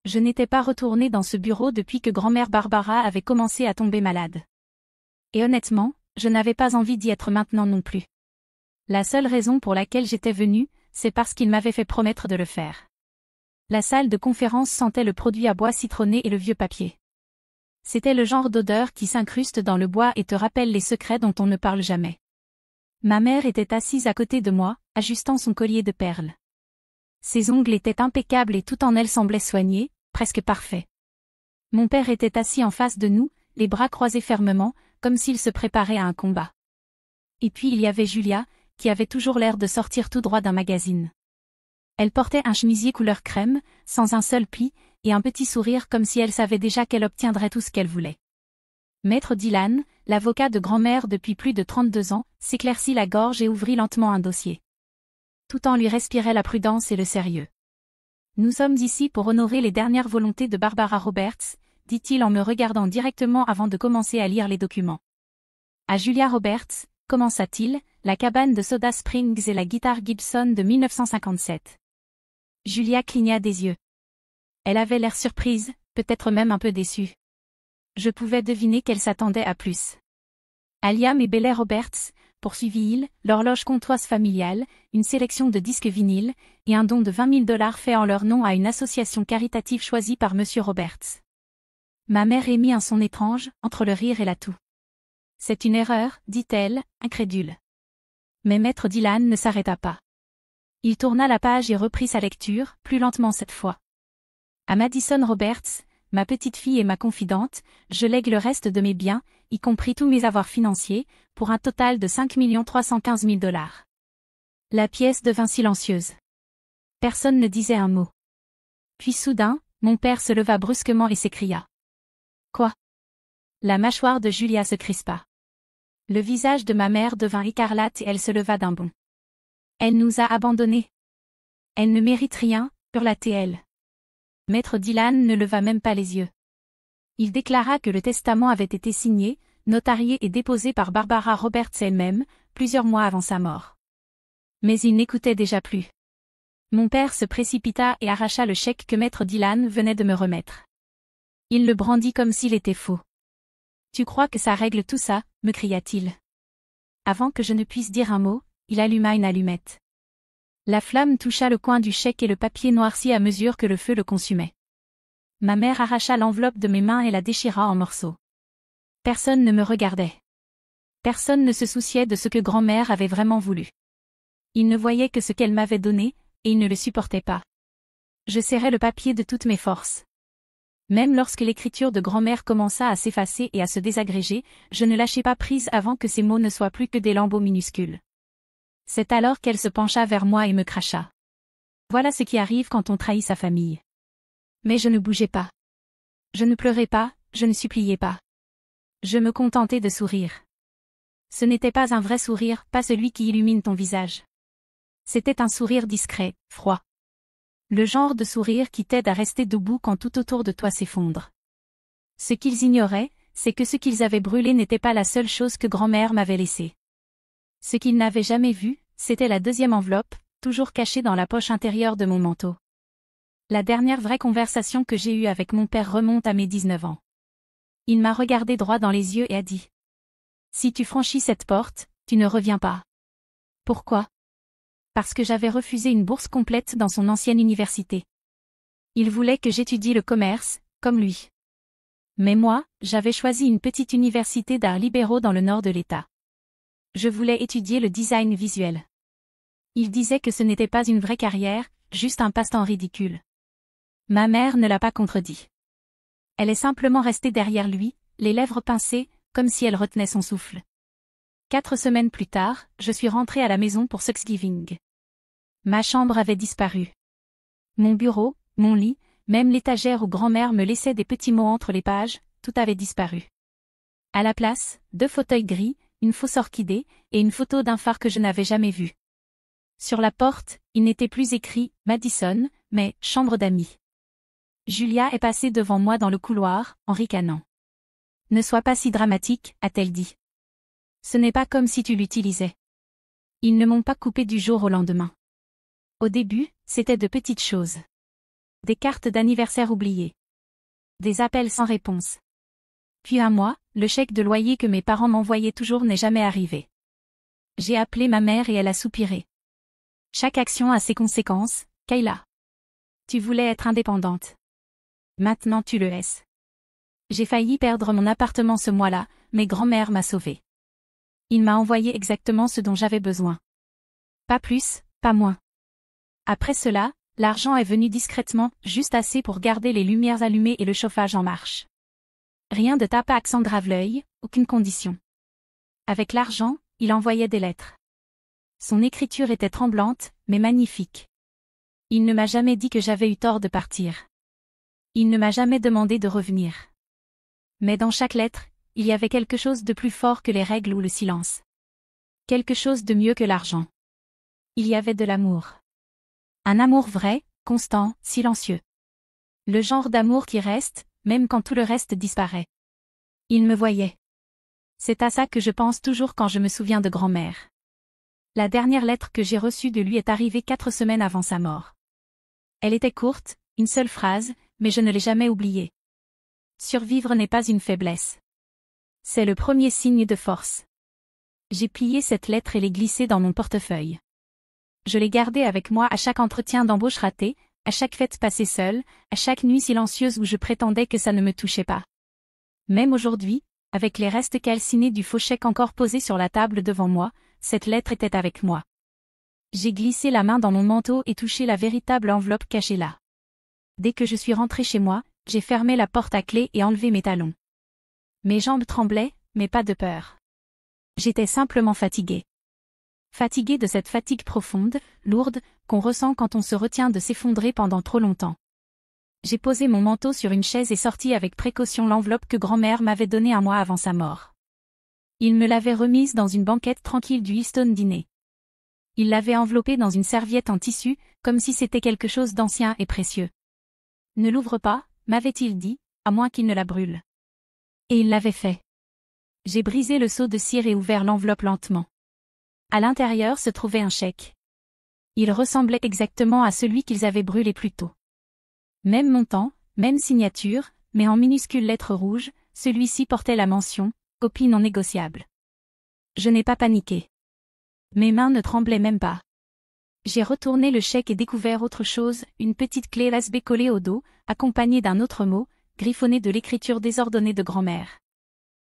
Je n'étais pas retournée dans ce bureau depuis que grand-mère Barbara avait commencé à tomber malade. Et honnêtement, je n'avais pas envie d'y être maintenant non plus. La seule raison pour laquelle j'étais venue, c'est parce qu'il m'avait fait promettre de le faire. La salle de conférence sentait le produit à bois citronné et le vieux papier. C'était le genre d'odeur qui s'incruste dans le bois et te rappelle les secrets dont on ne parle jamais. Ma mère était assise à côté de moi, ajustant son collier de perles. Ses ongles étaient impeccables et tout en elle semblait soigné, presque parfait. Mon père était assis en face de nous, les bras croisés fermement, comme s'il se préparait à un combat. Et puis il y avait Julia, qui avait toujours l'air de sortir tout droit d'un magazine. Elle portait un chemisier couleur crème, sans un seul pli, et un petit sourire comme si elle savait déjà qu'elle obtiendrait tout ce qu'elle voulait. Maître Dylan, l'avocat de grand-mère depuis plus de 32 ans, s'éclaircit la gorge et ouvrit lentement un dossier. Tout en lui respirait la prudence et le sérieux. Nous sommes ici pour honorer les dernières volontés de Barbara Roberts, dit-il en me regardant directement avant de commencer à lire les documents. À Julia Roberts, commença-t-il, la cabane de Soda Springs et la guitare Gibson de 1957. Julia cligna des yeux. Elle avait l'air surprise, peut-être même un peu déçue. Je pouvais deviner qu'elle s'attendait à plus. À Liam et Bella Roberts, poursuivit-il, l'horloge comptoise familiale, une sélection de disques vinyles, et un don de $20 000 fait en leur nom à une association caritative choisie par Monsieur Roberts. Ma mère émit un son étrange, entre le rire et la toux. C'est une erreur, dit-elle, incrédule. Mais Maître Dylan ne s'arrêta pas. Il tourna la page et reprit sa lecture, plus lentement cette fois. À Madison Roberts, ma petite fille et ma confidente, je lègue le reste de mes biens, y compris tous mes avoirs financiers, pour un total de $5 315 000. La pièce devint silencieuse. Personne ne disait un mot. Puis soudain, mon père se leva brusquement et s'écria. Quoi? La mâchoire de Julia se crispa. Le visage de ma mère devint écarlate et elle se leva d'un bond. Elle nous a abandonnés. Elle ne mérite rien, hurla-t-elle. Maître Dylan ne leva même pas les yeux. Il déclara que le testament avait été signé, notarié et déposé par Barbara Roberts elle-même, plusieurs mois avant sa mort. Mais il n'écoutait déjà plus. Mon père se précipita et arracha le chèque que Maître Dylan venait de me remettre. Il le brandit comme s'il était faux. « Tu crois que ça règle tout ça ?» me cria-t-il. Avant que je ne puisse dire un mot, il alluma une allumette. La flamme toucha le coin du chèque et le papier noircit à mesure que le feu le consumait. Ma mère arracha l'enveloppe de mes mains et la déchira en morceaux. Personne ne me regardait. Personne ne se souciait de ce que grand-mère avait vraiment voulu. Il ne voyait que ce qu'elle m'avait donné, et il ne le supportait pas. Je serrai le papier de toutes mes forces. Même lorsque l'écriture de grand-mère commença à s'effacer et à se désagréger, je ne lâchai pas prise avant que ces mots ne soient plus que des lambeaux minuscules. C'est alors qu'elle se pencha vers moi et me cracha. Voilà ce qui arrive quand on trahit sa famille. Mais je ne bougeais pas. Je ne pleurais pas, je ne suppliais pas. Je me contentais de sourire. Ce n'était pas un vrai sourire, pas celui qui illumine ton visage. C'était un sourire discret, froid. Le genre de sourire qui t'aide à rester debout quand tout autour de toi s'effondre. Ce qu'ils ignoraient, c'est que ce qu'ils avaient brûlé n'était pas la seule chose que grand-mère m'avait laissée. Ce qu'ils n'avaient jamais vu, c'était la deuxième enveloppe, toujours cachée dans la poche intérieure de mon manteau. La dernière vraie conversation que j'ai eue avec mon père remonte à mes 19 ans. Il m'a regardé droit dans les yeux et a dit : « Si tu franchis cette porte, tu ne reviens pas. » Pourquoi ? Parce que j'avais refusé une bourse complète dans son ancienne université. Il voulait que j'étudie le commerce, comme lui. Mais moi, j'avais choisi une petite université d'arts libéraux dans le nord de l'État. Je voulais étudier le design visuel. Il disait que ce n'était pas une vraie carrière, juste un passe-temps ridicule. Ma mère ne l'a pas contredit. Elle est simplement restée derrière lui, les lèvres pincées, comme si elle retenait son souffle. 4 semaines plus tard, je suis rentrée à la maison pour Thanksgiving. Ma chambre avait disparu. Mon bureau, mon lit, même l'étagère où grand-mère me laissait des petits mots entre les pages, tout avait disparu. À la place, 2 fauteuils gris, une fausse orchidée, et une photo d'un phare que je n'avais jamais vu. Sur la porte, il n'était plus écrit « Madison », mais « Chambre d'amis ». Julia est passée devant moi dans le couloir, en ricanant. « Ne sois pas si dramatique », a-t-elle dit. Ce n'est pas comme si tu l'utilisais. Ils ne m'ont pas coupé du jour au lendemain. Au début, c'était de petites choses. Des cartes d'anniversaire oubliées. Des appels sans réponse. Puis un mois, le chèque de loyer que mes parents m'envoyaient toujours n'est jamais arrivé. J'ai appelé ma mère et elle a soupiré. Chaque action a ses conséquences, Kayla. Tu voulais être indépendante. Maintenant tu le es. J'ai failli perdre mon appartement ce mois-là, mais grand-mère m'a sauvée. Il m'a envoyé exactement ce dont j'avais besoin. Pas plus, pas moins. Après cela, l'argent est venu discrètement, juste assez pour garder les lumières allumées et le chauffage en marche. Rien de tapac sans grave-l'œil, aucune condition. Avec l'argent, il envoyait des lettres. Son écriture était tremblante, mais magnifique. Il ne m'a jamais dit que j'avais eu tort de partir. Il ne m'a jamais demandé de revenir. Mais dans chaque lettre, il y avait quelque chose de plus fort que les règles ou le silence. Quelque chose de mieux que l'argent. Il y avait de l'amour. Un amour vrai, constant, silencieux. Le genre d'amour qui reste, même quand tout le reste disparaît. Il me voyait. C'est à ça que je pense toujours quand je me souviens de grand-mère. La dernière lettre que j'ai reçue de lui est arrivée 4 semaines avant sa mort. Elle était courte, une seule phrase, mais je ne l'ai jamais oubliée. Survivre n'est pas une faiblesse. C'est le premier signe de force. J'ai plié cette lettre et l'ai glissée dans mon portefeuille. Je l'ai gardée avec moi à chaque entretien d'embauche raté, à chaque fête passée seule, à chaque nuit silencieuse où je prétendais que ça ne me touchait pas. Même aujourd'hui, avec les restes calcinés du faux chèque encore posé sur la table devant moi, cette lettre était avec moi. J'ai glissé la main dans mon manteau et touché la véritable enveloppe cachée là. Dès que je suis rentrée chez moi, j'ai fermé la porte à clé et enlevé mes talons. Mes jambes tremblaient, mais pas de peur. J'étais simplement fatiguée. Fatiguée de cette fatigue profonde, lourde, qu'on ressent quand on se retient de s'effondrer pendant trop longtemps. J'ai posé mon manteau sur une chaise et sorti avec précaution l'enveloppe que grand-mère m'avait donnée un mois avant sa mort. Il me l'avait remise dans une banquette tranquille du Hilton dîner. Il l'avait enveloppée dans une serviette en tissu, comme si c'était quelque chose d'ancien et précieux. Ne l'ouvre pas, m'avait-il dit, à moins qu'il ne la brûle. Et il l'avait fait. J'ai brisé le seau de cire et ouvert l'enveloppe lentement. À l'intérieur se trouvait un chèque. Il ressemblait exactement à celui qu'ils avaient brûlé plus tôt. Même montant, même signature, mais en minuscules lettres rouges, celui-ci portait la mention « copie non négociable ». Je n'ai pas paniqué. Mes mains ne tremblaient même pas. J'ai retourné le chèque et découvert autre chose, une petite clé USB collée au dos, accompagnée d'un autre mot, griffonné de l'écriture désordonnée de grand-mère.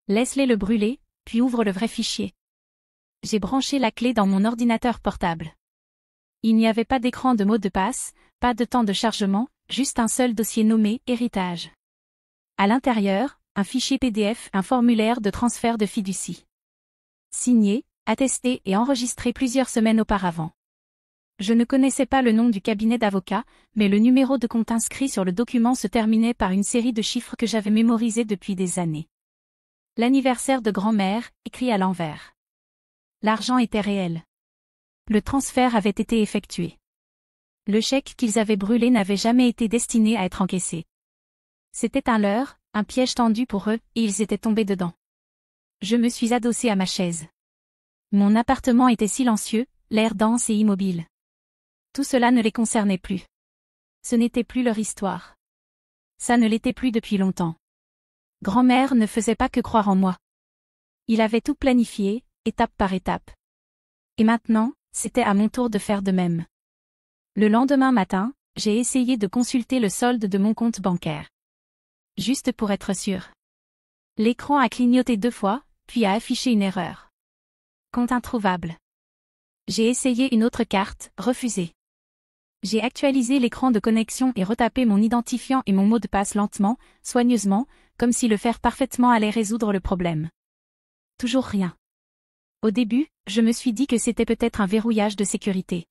Laisse-les le brûler, puis ouvre le vrai fichier. J'ai branché la clé dans mon ordinateur portable. Il n'y avait pas d'écran de mot de passe, pas de temps de chargement, juste un seul dossier nommé « Héritage ». À l'intérieur, un fichier PDF, un formulaire de transfert de fiducie. Signé, attesté et enregistré plusieurs semaines auparavant. Je ne connaissais pas le nom du cabinet d'avocat, mais le numéro de compte inscrit sur le document se terminait par une série de chiffres que j'avais mémorisés depuis des années. L'anniversaire de grand-mère, écrit à l'envers. L'argent était réel. Le transfert avait été effectué. Le chèque qu'ils avaient brûlé n'avait jamais été destiné à être encaissé. C'était un leurre, un piège tendu pour eux, et ils étaient tombés dedans. Je me suis adossée à ma chaise. Mon appartement était silencieux, l'air dense et immobile. Tout cela ne les concernait plus. Ce n'était plus leur histoire. Ça ne l'était plus depuis longtemps. Grand-mère ne faisait pas que croire en moi. Il avait tout planifié, étape par étape. Et maintenant, c'était à mon tour de faire de même. Le lendemain matin, j'ai essayé de consulter le solde de mon compte bancaire. Juste pour être sûr. L'écran a clignoté 2 fois, puis a affiché une erreur. Compte introuvable. J'ai essayé une autre carte, refusée. J'ai actualisé l'écran de connexion et retapé mon identifiant et mon mot de passe lentement, soigneusement, comme si le faire parfaitement allait résoudre le problème. Toujours rien. Au début, je me suis dit que c'était peut-être un verrouillage de sécurité.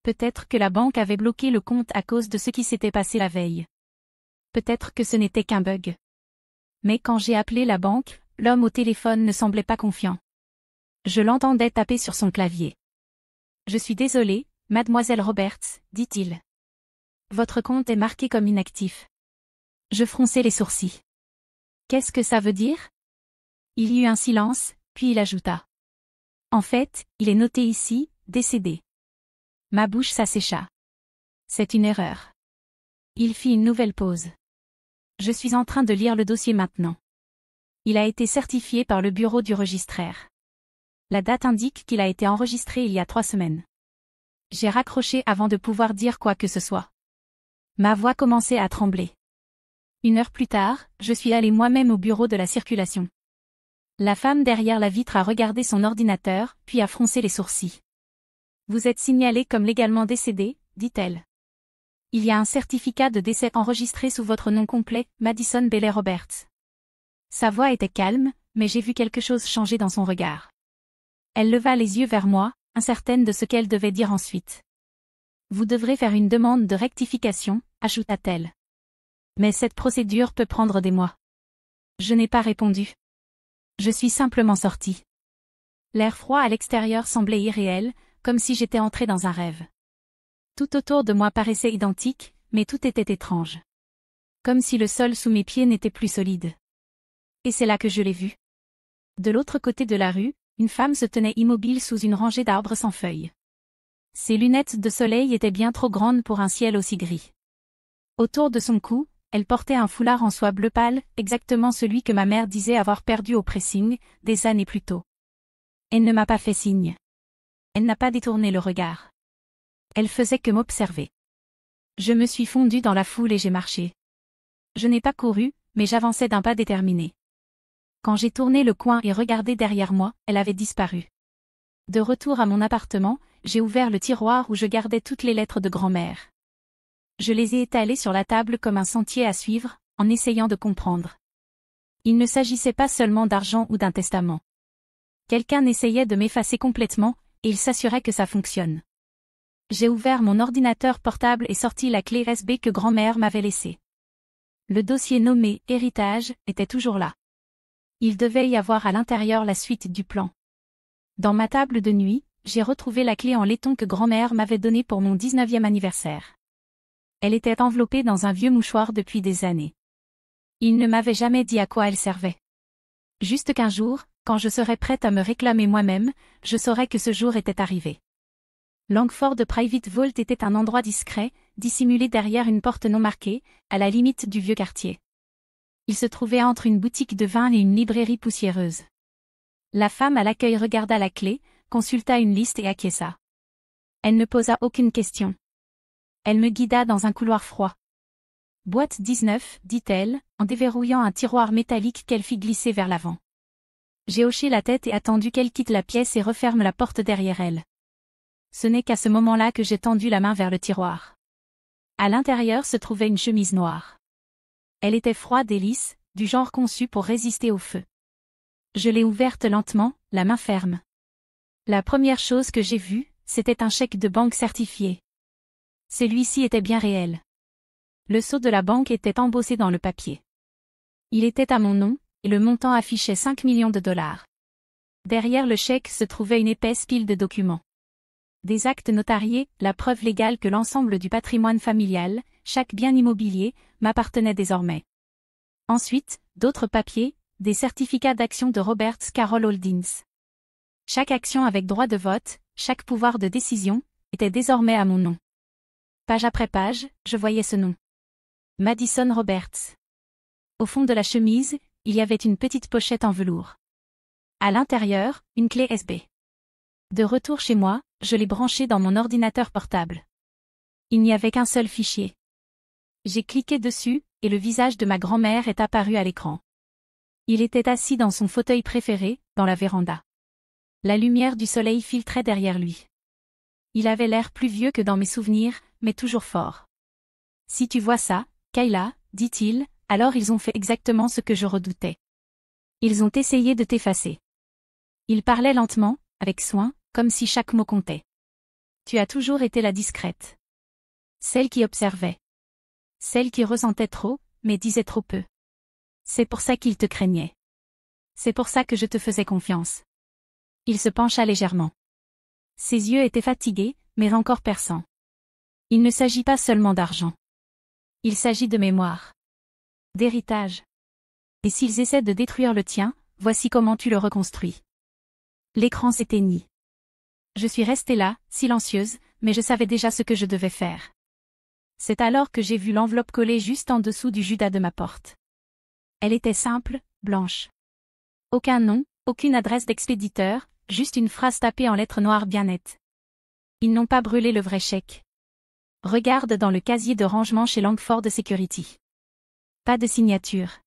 Peut-être que la banque avait bloqué le compte à cause de ce qui s'était passé la veille. Peut-être que ce n'était qu'un bug. Mais quand j'ai appelé la banque, l'homme au téléphone ne semblait pas confiant. Je l'entendais taper sur son clavier. « Je suis désolé, mademoiselle Roberts, dit-il. Votre compte est marqué comme inactif. » Je fronçai les sourcils. « Qu'est-ce que ça veut dire ?» Il y eut un silence, puis il ajouta. « En fait, il est noté ici, décédé. » Ma bouche s'assécha. « C'est une erreur. » Il fit une nouvelle pause. Je suis en train de lire le dossier maintenant. Il a été certifié par le bureau du registraire. La date indique qu'il a été enregistré il y a 3 semaines. J'ai raccroché avant de pouvoir dire quoi que ce soit. Ma voix commençait à trembler. 1 heure plus tard, je suis allé moi-même au bureau de la circulation. La femme derrière la vitre a regardé son ordinateur, puis a froncé les sourcils. Vous êtes signalé comme légalement décédé, dit-elle. Il y a un certificat de décès enregistré sous votre nom complet, Madison Bailey Roberts. Sa voix était calme, mais j'ai vu quelque chose changer dans son regard. Elle leva les yeux vers moi, incertaine de ce qu'elle devait dire ensuite. Vous devrez faire une demande de rectification, ajouta-t-elle. Mais cette procédure peut prendre des mois. Je n'ai pas répondu. Je suis simplement sortie. L'air froid à l'extérieur semblait irréel, comme si j'étais entrée dans un rêve. Tout autour de moi paraissait identique, mais tout était étrange. Comme si le sol sous mes pieds n'était plus solide. Et c'est là que je l'ai vu. De l'autre côté de la rue, une femme se tenait immobile sous une rangée d'arbres sans feuilles. Ses lunettes de soleil étaient bien trop grandes pour un ciel aussi gris. Autour de son cou, elle portait un foulard en soie bleu pâle, exactement celui que ma mère disait avoir perdu au pressing, des années plus tôt. Elle ne m'a pas fait signe. Elle n'a pas détourné le regard. Elle faisait que m'observer. Je me suis fondue dans la foule et j'ai marché. Je n'ai pas couru, mais j'avançais d'un pas déterminé. Quand j'ai tourné le coin et regardé derrière moi, elle avait disparu. De retour à mon appartement, j'ai ouvert le tiroir où je gardais toutes les lettres de grand-mère. Je les ai étalées sur la table comme un sentier à suivre, en essayant de comprendre. Il ne s'agissait pas seulement d'argent ou d'un testament. Quelqu'un essayait de m'effacer complètement, et il s'assurait que ça fonctionne. J'ai ouvert mon ordinateur portable et sorti la clé USB que grand-mère m'avait laissée. Le dossier nommé « Héritage » était toujours là. Il devait y avoir à l'intérieur la suite du plan. Dans ma table de nuit, j'ai retrouvé la clé en laiton que grand-mère m'avait donnée pour mon 19e anniversaire. Elle était enveloppée dans un vieux mouchoir depuis des années. Il ne m'avait jamais dit à quoi elle servait. Juste qu'un jour, quand je serais prête à me réclamer moi-même, je saurais que ce jour était arrivé. Langford Private Vault était un endroit discret, dissimulé derrière une porte non marquée, à la limite du vieux quartier. Il se trouvait entre une boutique de vin et une librairie poussiéreuse. La femme à l'accueil regarda la clé, consulta une liste et acquiesça. Elle ne posa aucune question. Elle me guida dans un couloir froid. Boîte 19, dit-elle, en déverrouillant un tiroir métallique qu'elle fit glisser vers l'avant. J'ai hoché la tête et attendu qu'elle quitte la pièce et referme la porte derrière elle. Ce n'est qu'à ce moment-là que j'ai tendu la main vers le tiroir. À l'intérieur se trouvait une chemise noire. Elle était froide et lisse, du genre conçu pour résister au feu. Je l'ai ouverte lentement, la main ferme. La première chose que j'ai vue, c'était un chèque de banque certifié. Celui-ci était bien réel. Le sceau de la banque était embossé dans le papier. Il était à mon nom, et le montant affichait 5 millions de dollars. Derrière le chèque se trouvait une épaisse pile de documents. Des actes notariés, la preuve légale que l'ensemble du patrimoine familial, chaque bien immobilier, m'appartenait désormais. Ensuite, d'autres papiers, des certificats d'action de Roberts Carroll Holdings. Chaque action avec droit de vote, chaque pouvoir de décision, était désormais à mon nom. Page après page, je voyais ce nom. Madison Roberts. Au fond de la chemise, il y avait une petite pochette en velours. À l'intérieur, une clé USB. De retour chez moi, je l'ai branchée dans mon ordinateur portable. Il n'y avait qu'un seul fichier. J'ai cliqué dessus, et le visage de ma grand-mère est apparu à l'écran. Il était assis dans son fauteuil préféré, dans la véranda. La lumière du soleil filtrait derrière lui. Il avait l'air plus vieux que dans mes souvenirs, mais toujours fort. Si tu vois ça, Kayla, dit-il, alors ils ont fait exactement ce que je redoutais. Ils ont essayé de t'effacer. Il parlait lentement, avec soin, comme si chaque mot comptait. Tu as toujours été la discrète. Celle qui observait. Celle qui ressentait trop, mais disait trop peu. C'est pour ça qu'ils te craignaient. C'est pour ça que je te faisais confiance. Il se pencha légèrement. Ses yeux étaient fatigués, mais encore perçants. Il ne s'agit pas seulement d'argent. Il s'agit de mémoire. D'héritage. Et s'ils essaient de détruire le tien, voici comment tu le reconstruis. L'écran s'éteignit. Je suis restée là, silencieuse, mais je savais déjà ce que je devais faire. C'est alors que j'ai vu l'enveloppe collée juste en dessous du judas de ma porte. Elle était simple, blanche. Aucun nom, aucune adresse d'expéditeur, juste une phrase tapée en lettres noires bien nettes. Ils n'ont pas brûlé le vrai chèque. Regarde dans le casier de rangement chez Langford Security. Pas de signature.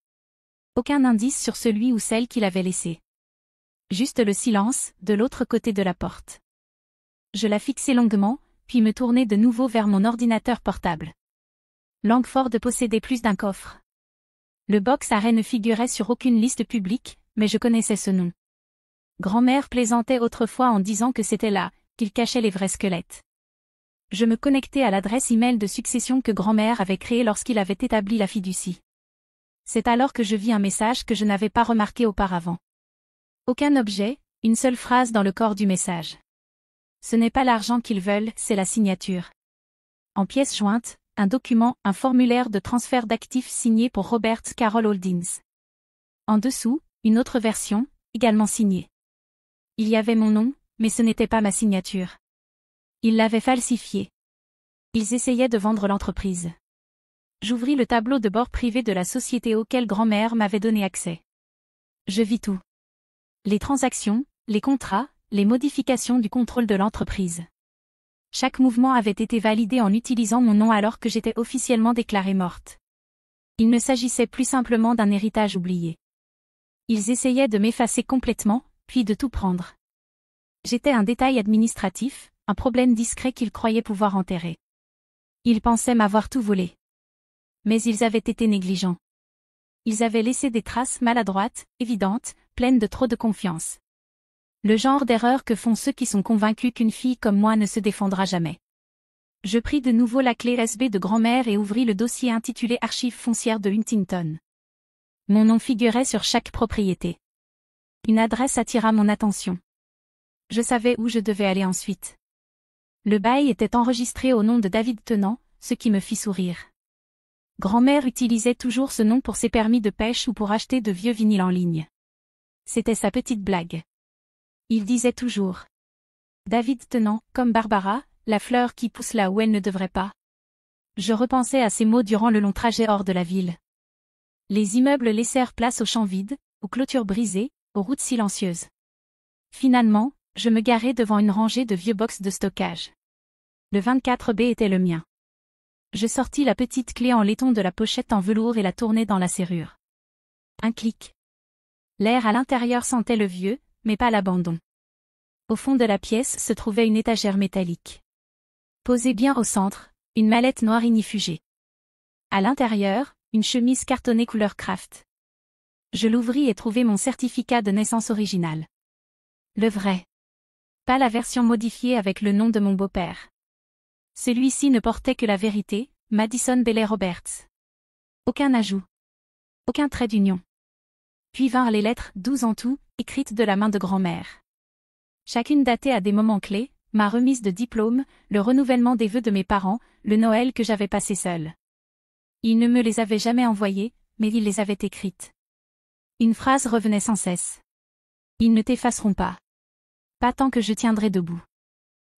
Aucun indice sur celui ou celle qui l'avait laissé. Juste le silence, de l'autre côté de la porte. Je la fixai longuement, puis me tournai de nouveau vers mon ordinateur portable. Langford possédait plus d'un coffre. Le box arrêt ne figurait sur aucune liste publique, mais je connaissais ce nom. Grand-mère plaisantait autrefois en disant que c'était là qu'il cachait les vrais squelettes. Je me connectai à l'adresse email de succession que grand-mère avait créée lorsqu'il avait établi la fiducie. C'est alors que je vis un message que je n'avais pas remarqué auparavant. Aucun objet, une seule phrase dans le corps du message. Ce n'est pas l'argent qu'ils veulent, c'est la signature. En pièce jointe, un document, un formulaire de transfert d'actifs signé pour Robert Carroll Holdings. En dessous, une autre version, également signée. Il y avait mon nom, mais ce n'était pas ma signature. Ils l'avaient falsifiée. Ils essayaient de vendre l'entreprise. J'ouvris le tableau de bord privé de la société auquel grand-mère m'avait donné accès. Je vis tout. Les transactions, les contrats, les modifications du contrôle de l'entreprise. Chaque mouvement avait été validé en utilisant mon nom alors que j'étais officiellement déclarée morte. Il ne s'agissait plus simplement d'un héritage oublié. Ils essayaient de m'effacer complètement, puis de tout prendre. J'étais un détail administratif, un problème discret qu'ils croyaient pouvoir enterrer. Ils pensaient m'avoir tout volé. Mais ils avaient été négligents. Ils avaient laissé des traces maladroites, évidentes, pleines de trop de confiance. Le genre d'erreur que font ceux qui sont convaincus qu'une fille comme moi ne se défendra jamais. Je pris de nouveau la clé USB de grand-mère et ouvris le dossier intitulé Archives foncières de Huntington. Mon nom figurait sur chaque propriété. Une adresse attira mon attention. Je savais où je devais aller ensuite. Le bail était enregistré au nom de David Tennant, ce qui me fit sourire. Grand-mère utilisait toujours ce nom pour ses permis de pêche ou pour acheter de vieux vinyles en ligne. C'était sa petite blague. Il disait toujours. David Tennant, comme Barbara, la fleur qui pousse là où elle ne devrait pas. Je repensais à ces mots durant le long trajet hors de la ville. Les immeubles laissèrent place aux champs vides, aux clôtures brisées, aux routes silencieuses. Finalement, je me garai devant une rangée de vieux box de stockage. Le 24B était le mien. Je sortis la petite clé en laiton de la pochette en velours et la tournai dans la serrure. Un clic. L'air à l'intérieur sentait le vieux, mais pas l'abandon. Au fond de la pièce se trouvait une étagère métallique. Posée bien au centre, une mallette noire ignifugée. À l'intérieur, une chemise cartonnée couleur craft. Je l'ouvris et trouvai mon certificat de naissance original. Le vrai. Pas la version modifiée avec le nom de mon beau-père. Celui-ci ne portait que la vérité, Madison Bailey Roberts. Aucun ajout. Aucun trait d'union. Puis vinrent les lettres, 12 en tout, écrites de la main de grand-mère. Chacune datée à des moments clés, ma remise de diplôme, le renouvellement des vœux de mes parents, le Noël que j'avais passé seul. Ils ne me les avaient jamais envoyées, mais ils les avaient écrites. Une phrase revenait sans cesse. Ils ne t'effaceront pas. Pas tant que je tiendrai debout.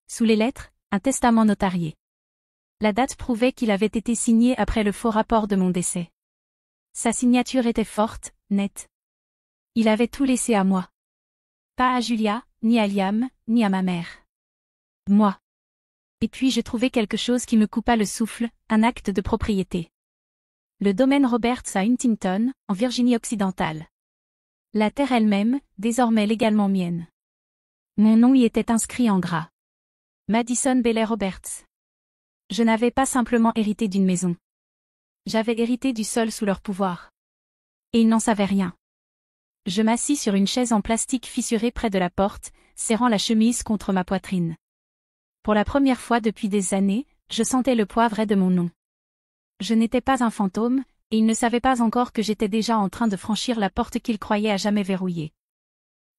Sous les lettres, un testament notarié. La date prouvait qu'il avait été signé après le faux rapport de mon décès. Sa signature était forte, nette. Il avait tout laissé à moi. Pas à Julia, ni à Liam, ni à ma mère. Moi. Et puis je trouvai quelque chose qui me coupa le souffle, un acte de propriété. Le domaine Roberts à Huntington, en Virginie-Occidentale. La terre elle-même, désormais légalement mienne. Mon nom y était inscrit en gras. Madison Bailey Roberts. Je n'avais pas simplement hérité d'une maison. J'avais hérité du sol sous leur pouvoir. Et ils n'en savaient rien. Je m'assis sur une chaise en plastique fissurée près de la porte, serrant la chemise contre ma poitrine. Pour la première fois depuis des années, je sentais le poids vrai de mon nom. Je n'étais pas un fantôme, et ils ne savaient pas encore que j'étais déjà en train de franchir la porte qu'ils croyaient à jamais verrouillée.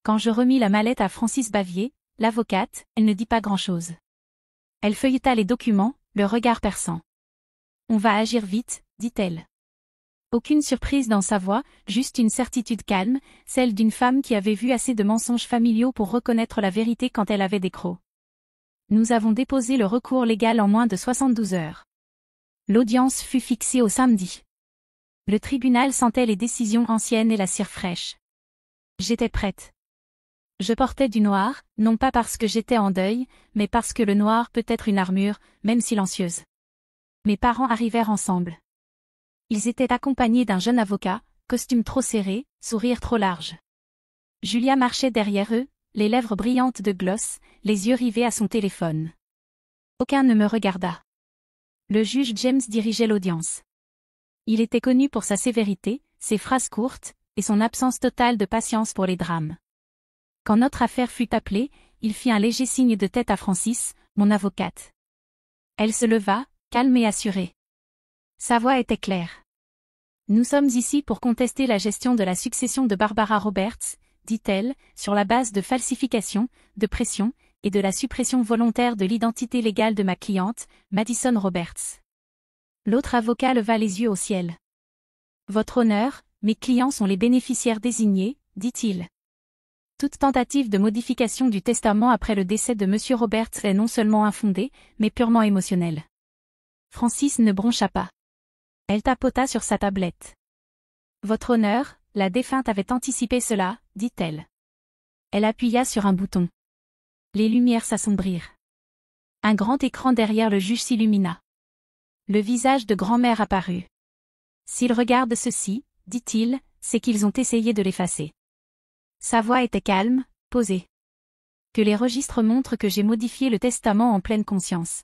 Quand je remis la mallette à Francis Bavier, l'avocate, elle ne dit pas grand-chose. Elle feuilleta les documents, le regard perçant. « On va agir vite », dit-elle. Aucune surprise dans sa voix, juste une certitude calme, celle d'une femme qui avait vu assez de mensonges familiaux pour reconnaître la vérité quand elle avait des crocs. Nous avons déposé le recours légal en moins de 72 heures. L'audience fut fixée au samedi. Le tribunal sentait les décisions anciennes et la cire fraîche. J'étais prête. Je portais du noir, non pas parce que j'étais en deuil, mais parce que le noir peut être une armure, même silencieuse. Mes parents arrivèrent ensemble. Ils étaient accompagnés d'un jeune avocat, costume trop serré, sourire trop large. Julia marchait derrière eux, les lèvres brillantes de gloss, les yeux rivés à son téléphone. Aucun ne me regarda. Le juge James dirigeait l'audience. Il était connu pour sa sévérité, ses phrases courtes, et son absence totale de patience pour les drames. Quand notre affaire fut appelée, il fit un léger signe de tête à Francis, mon avocate. Elle se leva, calme et assurée. Sa voix était claire. Nous sommes ici pour contester la gestion de la succession de Barbara Roberts, dit-elle, sur la base de falsification, de pression, et de la suppression volontaire de l'identité légale de ma cliente, Madison Roberts. L'autre avocat leva les yeux au ciel. Votre honneur, mes clients sont les bénéficiaires désignés, dit-il. Toute tentative de modification du testament après le décès de M. Roberts est non seulement infondée, mais purement émotionnelle. Francis ne broncha pas. Elle tapota sur sa tablette. Votre honneur, la défunte avait anticipé cela, dit-elle. Elle appuya sur un bouton. Les lumières s'assombrirent. Un grand écran derrière le juge s'illumina. Le visage de grand-mère apparut. S'ils regardent ceci, dit-il, c'est qu'ils ont essayé de l'effacer. Sa voix était calme, posée. Que les registres montrent que j'ai modifié le testament en pleine conscience.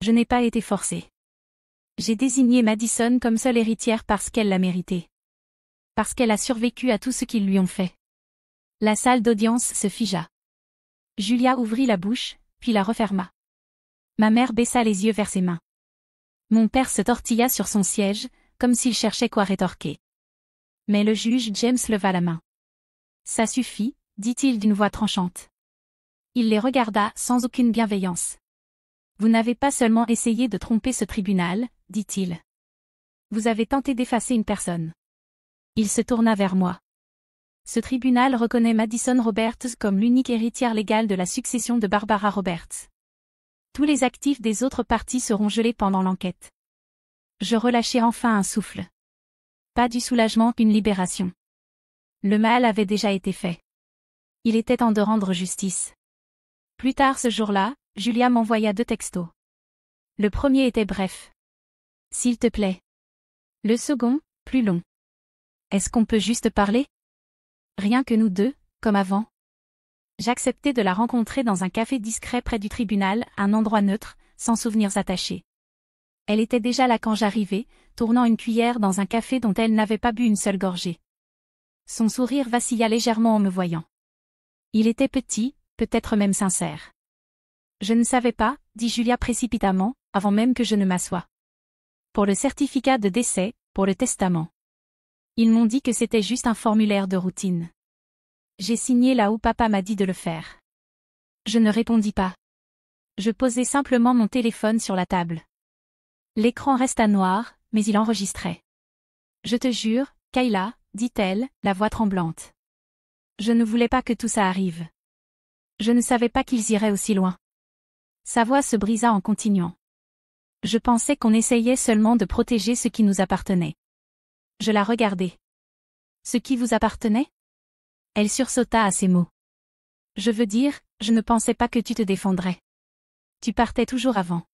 Je n'ai pas été forcée. J'ai désigné Madison comme seule héritière parce qu'elle l'a mérité. Parce qu'elle a survécu à tout ce qu'ils lui ont fait. La salle d'audience se figea. Julia ouvrit la bouche, puis la referma. Ma mère baissa les yeux vers ses mains. Mon père se tortilla sur son siège, comme s'il cherchait quoi rétorquer. Mais le juge James leva la main. Ça suffit, dit-il d'une voix tranchante. Il les regarda sans aucune bienveillance. Vous n'avez pas seulement essayé de tromper ce tribunal, dit-il. Vous avez tenté d'effacer une personne. Il se tourna vers moi. Ce tribunal reconnaît Madison Roberts comme l'unique héritière légale de la succession de Barbara Roberts. Tous les actifs des autres parties seront gelés pendant l'enquête. Je relâchai enfin un souffle. Pas du soulagement qu'une libération. Le mal avait déjà été fait. Il était temps de rendre justice. Plus tard ce jour-là, Julia m'envoya 2 textos. Le premier était bref. S'il te plaît. Le second, plus long. Est-ce qu'on peut juste parler? Rien que nous deux, comme avant. J'acceptais de la rencontrer dans un café discret près du tribunal, un endroit neutre, sans souvenirs attachés. Elle était déjà là quand j'arrivai, tournant une cuillère dans un café dont elle n'avait pas bu une seule gorgée. Son sourire vacilla légèrement en me voyant. Il était petit, peut-être même sincère. Je ne savais pas, dit Julia précipitamment, avant même que je ne m'assoie. Pour le certificat de décès, pour le testament. Ils m'ont dit que c'était juste un formulaire de routine. J'ai signé là où papa m'a dit de le faire. Je ne répondis pas. Je posai simplement mon téléphone sur la table. L'écran resta noir, mais il enregistrait. Je te jure, Kayla, dit-elle, la voix tremblante. Je ne voulais pas que tout ça arrive. Je ne savais pas qu'ils iraient aussi loin. Sa voix se brisa en continuant. Je pensais qu'on essayait seulement de protéger ce qui nous appartenait. Je la regardai. Ce qui vous appartenait? Elle sursauta à ces mots. Je veux dire, je ne pensais pas que tu te défendrais. Tu partais toujours avant.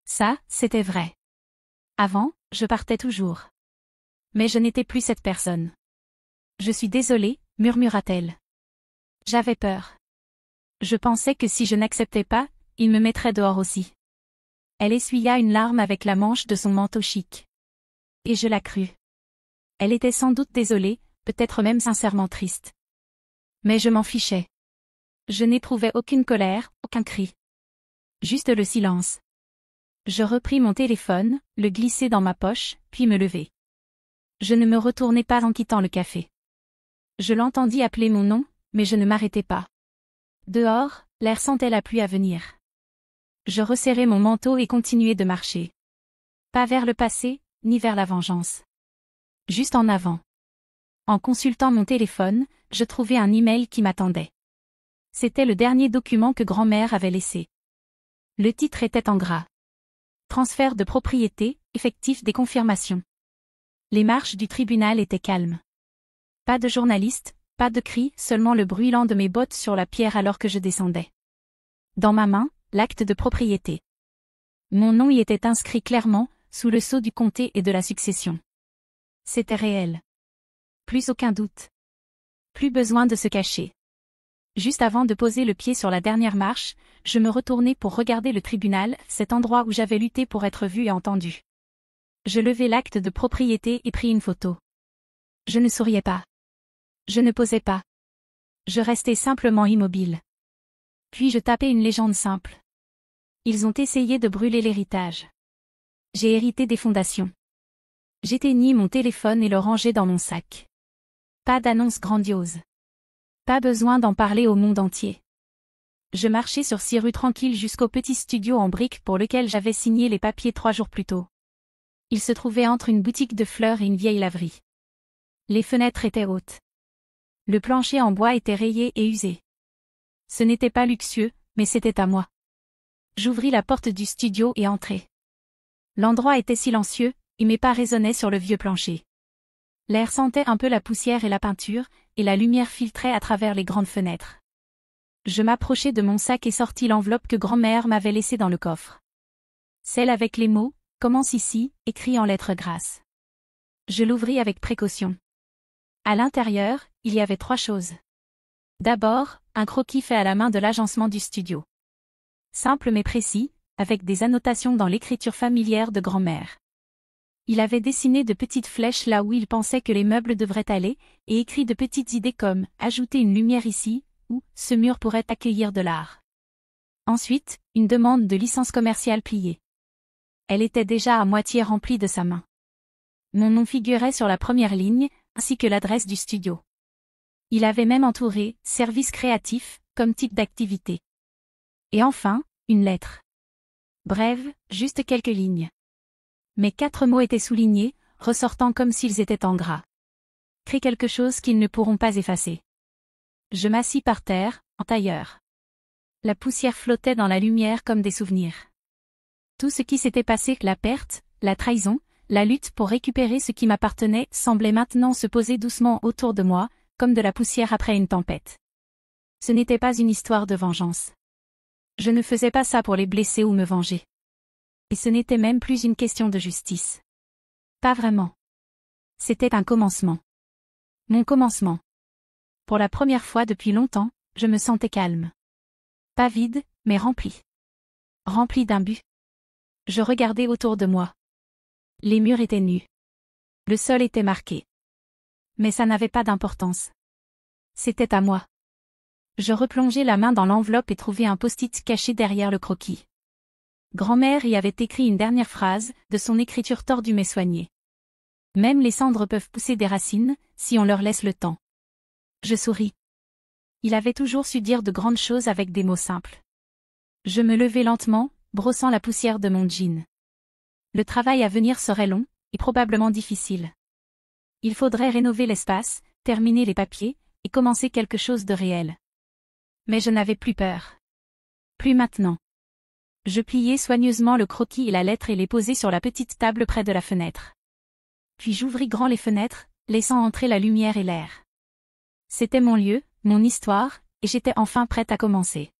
Ça, c'était vrai. Avant, je partais toujours. Mais je n'étais plus cette personne. Je suis désolée, murmura-t-elle. J'avais peur. Je pensais que si je n'acceptais pas, il me mettrait dehors aussi. Elle essuya une larme avec la manche de son manteau chic. Et je la crus. Elle était sans doute désolée, peut-être même sincèrement triste. Mais je m'en fichais. Je n'éprouvais aucune colère, aucun cri. Juste le silence. Je repris mon téléphone, le glissai dans ma poche, puis me levai. Je ne me retournai pas en quittant le café. Je l'entendis appeler mon nom, mais je ne m'arrêtai pas. Dehors, l'air sentait la pluie à venir. Je resserrai mon manteau et continuai de marcher. Pas vers le passé, ni vers la vengeance. Juste en avant. En consultant mon téléphone, je trouvai un email qui m'attendait. C'était le dernier document que grand-mère avait laissé. Le titre était en gras. Transfert de propriété, effectif des confirmations. Les marches du tribunal étaient calmes. Pas de journalistes, pas de cris, seulement le bruit lent de mes bottes sur la pierre alors que je descendais. Dans ma main, l'acte de propriété. Mon nom y était inscrit clairement, sous le sceau du comté et de la succession. C'était réel. Plus aucun doute. Plus besoin de se cacher. Juste avant de poser le pied sur la dernière marche, je me retournai pour regarder le tribunal, cet endroit où j'avais lutté pour être vu et entendu. Je levai l'acte de propriété et pris une photo. Je ne souriais pas. Je ne posais pas. Je restais simplement immobile. Puis je tapai une légende simple. Ils ont essayé de brûler l'héritage. J'ai hérité des fondations. J'éteignis mon téléphone et le rangeai dans mon sac. Pas d'annonce grandiose. Pas besoin d'en parler au monde entier. Je marchai sur 6 rues tranquilles jusqu'au petit studio en briques pour lequel j'avais signé les papiers 3 jours plus tôt. Il se trouvait entre une boutique de fleurs et une vieille laverie. Les fenêtres étaient hautes. Le plancher en bois était rayé et usé. Ce n'était pas luxueux, mais c'était à moi. J'ouvris la porte du studio et entrai. L'endroit était silencieux, et mes pas résonnaient sur le vieux plancher. L'air sentait un peu la poussière et la peinture, et la lumière filtrait à travers les grandes fenêtres. Je m'approchai de mon sac et sortis l'enveloppe que grand-mère m'avait laissée dans le coffre. Celle avec les mots « Commence ici » écrits en lettres grasses. Je l'ouvris avec précaution. À l'intérieur, il y avait 3 choses. D'abord, un croquis fait à la main de l'agencement du studio. Simple mais précis, avec des annotations dans l'écriture familière de grand-mère. Il avait dessiné de petites flèches là où il pensait que les meubles devraient aller, et écrit de petites idées comme « Ajouter une lumière ici » ou « Ce mur pourrait accueillir de l'art ». Ensuite, une demande de licence commerciale pliée. Elle était déjà à moitié remplie de sa main. Mon nom figurait sur la première ligne, ainsi que l'adresse du studio. Il avait même entouré « Service créatif » comme type d'activité. Et enfin, une lettre. Brève, juste quelques lignes. Mais 4 mots étaient soulignés, ressortant comme s'ils étaient en gras. Crée quelque chose qu'ils ne pourront pas effacer. Je m'assis par terre, en tailleur. La poussière flottait dans la lumière comme des souvenirs. Tout ce qui s'était passé, la perte, la trahison, la lutte pour récupérer ce qui m'appartenait, semblait maintenant se poser doucement autour de moi, comme de la poussière après une tempête. Ce n'était pas une histoire de vengeance. Je ne faisais pas ça pour les blesser ou me venger. Et ce n'était même plus une question de justice. Pas vraiment. C'était un commencement. Mon commencement. Pour la première fois depuis longtemps, je me sentais calme. Pas vide, mais rempli. Rempli d'un but. Je regardais autour de moi. Les murs étaient nus. Le sol était marqué. Mais ça n'avait pas d'importance. C'était à moi. Je replongeai la main dans l'enveloppe et trouvai un post-it caché derrière le croquis. Grand-mère y avait écrit une dernière phrase, de son écriture tordue mais soignée. Même les cendres peuvent pousser des racines, si on leur laisse le temps. Je souris. Il avait toujours su dire de grandes choses avec des mots simples. Je me levai lentement, brossant la poussière de mon jean. Le travail à venir serait long, et probablement difficile. Il faudrait rénover l'espace, terminer les papiers, et commencer quelque chose de réel. Mais je n'avais plus peur. Plus maintenant. Je pliai soigneusement le croquis et la lettre et les posai sur la petite table près de la fenêtre. Puis j'ouvris grand les fenêtres, laissant entrer la lumière et l'air. C'était mon lieu, mon histoire, et j'étais enfin prête à commencer.